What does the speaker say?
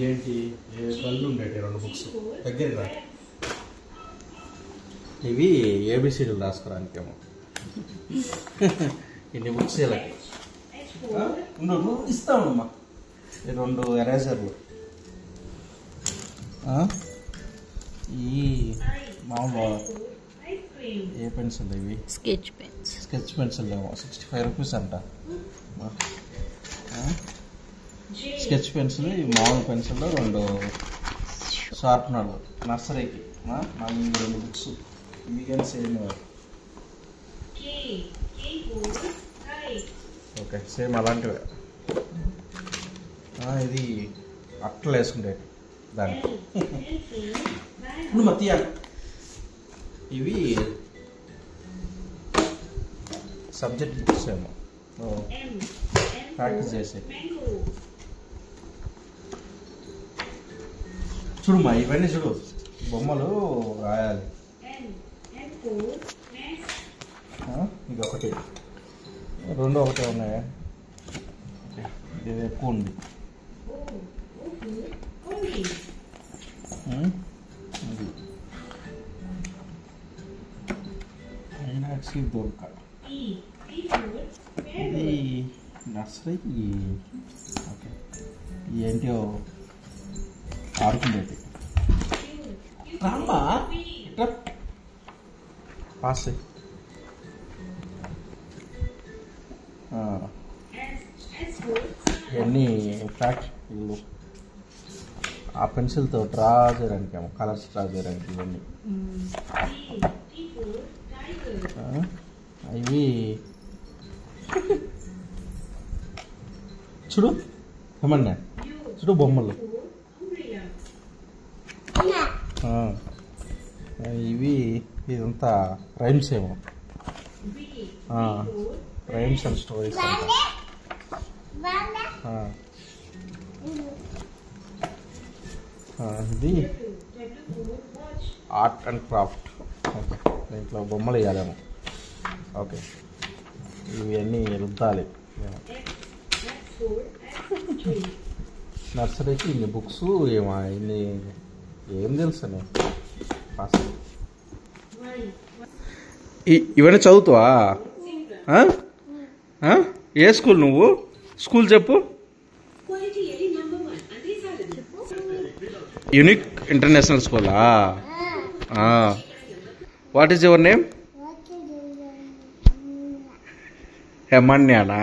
ఏంటి కళ్ళు ఉండేటి 2 బుక్స్ దగ్గరగా ఇవి ఏబిసిడీలు రాసుకోవడానికేమో ఇన్ని బుక్స్ ఇలాంటి నువ్వు ఇస్తామమ్మా 2 ఎరేజర్లు ఈ మామూలు ఏ పెన్సిల్ ఇవి స్కెచ్ పెన్సిల్ ఏమో 65 రూపీస్ అంట స్కెచ్ పెన్సిల్ ఈ మామూలు పెన్సిల్ 2 షార్ప్నర్లు నర్సరీకి మళ్ళీ 2 బుక్స్ ఇవి కానీ సేమ్ ఓకే సేమ్ అలాంటివే ఇది అట్టలు వేసుకుంటే దాన్ని మధ్య ఇవి సబ్జెక్ట్ బుక్స్ ఏమో ప్రాక్టీస్ చేసే చూడమ్మా ఇవన్నీ చూడు బొమ్మలు రాయాలి ఇది ఒకటి 2 ఒకటే ఉన్నాయా ఇది ఎక్కువ ఉంది దొరక ఇది నర్సరీకి ఓకే ఏంటో ఆడుకుండేది రామ్మా పాస్ ఇవన్నీ ఫ్యాక్టరీలు ఆ పెన్సిల్తో డ్రా చేయడానికి ఏమో కలర్స్ డ్రా చేయడానికి ఇవన్నీ ఇవి చూడు ఏమన్నా చూడు బొమ్మలు ఇవి ఇదంతా రైమ్స్ ఏమో రైమ్స్ అండ్ స్టోరీస్ ఇది ఆర్ట్ అండ్ క్రాఫ్ట్ ఓకే దీంట్లో బొమ్మలు వేయాలేమో ఓకే ఇవన్నీ రుద్దాలి నర్సరీకి ఇన్ని బుక్స్ ఏమో ఇన్ని ఏం తెలుసు ఇవన్నీ చదువుతావా ఏ స్కూల్ నువ్వు స్కూల్ చెప్పు యూనిక్ ఇంటర్నేషనల్ స్కూలా వాట్ ఈస్ యువర్ నేమ్ హేమన్యానా